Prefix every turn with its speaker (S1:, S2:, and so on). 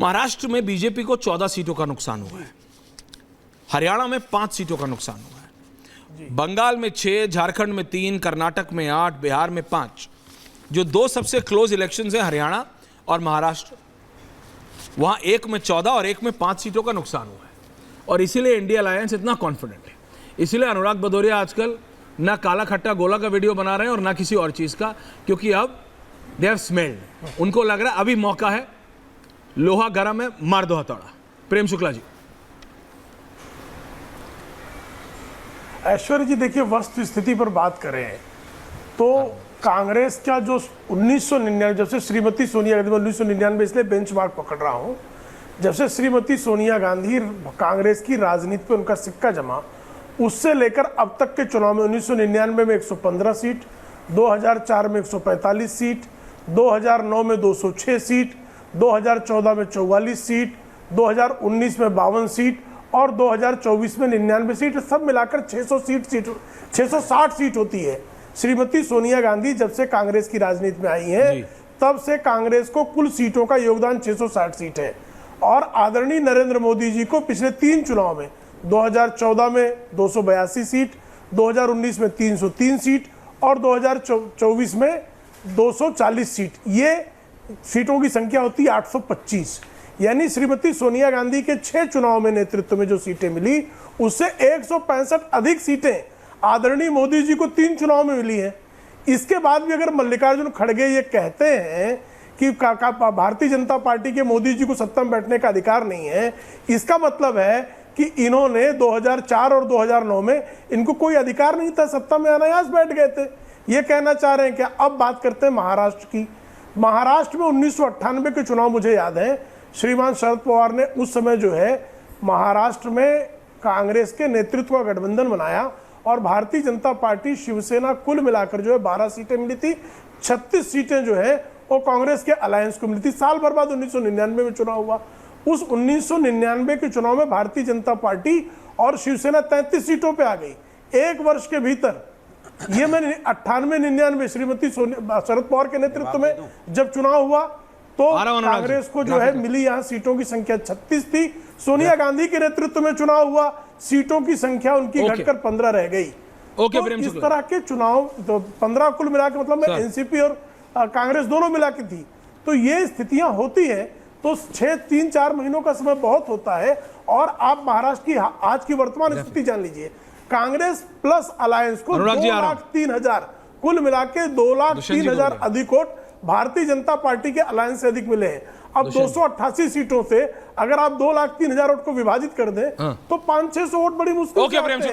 S1: महाराष्ट्र में बीजेपी को 14 सीटों का नुकसान हुआ है, हरियाणा में 5 सीटों का नुकसान हुआ है, बंगाल में 6, झारखंड में 3, कर्नाटक में 8, बिहार में 5। जो दो सबसे क्लोज इलेक्शंस हैं हरियाणा और महाराष्ट्र, वहां एक में 14 और एक में 5 सीटों का नुकसान हुआ है। और इसीलिए इंडिया अलायंस इतना कॉन्फिडेंट है। इसीलिए अनुराग भदौरिया आजकल ना काला खट्टा गोला का वीडियो बना रहे हैं और ना किसी और चीज का, क्योंकि अब दे हैव स्मेल्ड, उनको लग रहा है अभी मौका है, लोहा गर्म है, मार दो हथौड़ा। प्रेम शुक्ला जी।
S2: ऐश्वर्य जी, देखिए वस्तु स्थिति पर बात करें तो कांग्रेस का जो 1999 जब से श्रीमती सोनिया गांधी, 1999 इसलिए बेंचमार्क पकड़ रहा हूं, जब से श्रीमती सोनिया गांधी कांग्रेस की राजनीति पे उनका सिक्का जमा, उससे लेकर अब तक के चुनाव में 1999 में 115 सीट, 2004 में 145 सीट, 2009 में 206 सीट, 2014 में 44 सीट, 2019 में 52 सीट और 2024 में 99 सीट, सब मिलाकर 660 सीट होती है। श्रीमती सोनिया गांधी जब से कांग्रेस की राजनीति में आई है तब से कांग्रेस को कुल सीटों का योगदान 660 सीट है। और आदरणीय नरेंद्र मोदी जी को पिछले 3 चुनाव में 2014 में 282 सीट, 2019 में 303 सीट और 2024 में 240 सीट, ये सीटों की संख्या होती है 825। यानी श्रीमती सोनिया गांधी के 6 चुनाव में नेतृत्व में जो सीटें मिली, उससे 165 अधिक सीटें आदरणीय मोदी जी को 3 चुनाव में मिली हैं। इसके बाद भी अगर मल्लिकार्जुन खड़गे ये कहते हैं कि भारतीय जनता पार्टी के मोदी जी को सत्ता में बैठने का अधिकार नहीं है, इसका मतलब है कि इन्होंने 2004 और 2009 में इनको कोई अधिकार नहीं था, सत्ता में अनायास बैठ गए थे। ये कहना चाह रहे हैं क्या? अब बात करते हैं महाराष्ट्र की। महाराष्ट्र में 1998 के चुनाव मुझे याद है, श्रीमान शरद पवार ने उस समय जो है महाराष्ट्र में कांग्रेस के नेतृत्व का गठबंधन बनाया और भारतीय जनता पार्टी, शिवसेना कुल मिलाकर जो है 12 सीटें मिली थी, 36 सीटें जो है वो कांग्रेस के अलायंस को मिली थी। साल भर बाद 1999 में चुनाव हुआ। उस 1999 के चुनाव में भारतीय जनता पार्टी और शिवसेना 33 सीटों पे आ गई 1 वर्ष के भीतर। ये मैंने 98-99 श्रीमती शरद पवार के नेतृत्व में जब चुनाव हुआ तो कांग्रेस को जो है मिली यहाँ सीटों की संख्या 36 थी। सोनिया गांधी के नेतृत्व में चुनाव हुआ, सीटों की संख्या उनकी घटकर 15 रह गई। तो इस तरह के चुनाव तो 15 कुल मिला के, मतलब मैं एनसीपी और कांग्रेस दोनों मिला के थी। तो ये स्थितियां होती है, तो 3-4 महीनों का समय बहुत होता है। और आप महाराष्ट्र की आज की वर्तमान स्थिति जान लीजिए, कांग्रेस प्लस अलायंस को 2,03,000 कुल मिला के 2,03,000 अधिक वोट भारतीय जनता पार्टी के अलायंस से अधिक मिले हैं। अब 288 सीटों से अगर आप 2,03,000 वोट को विभाजित कर दें तो 500-600 वोट बड़ी मुश्किल से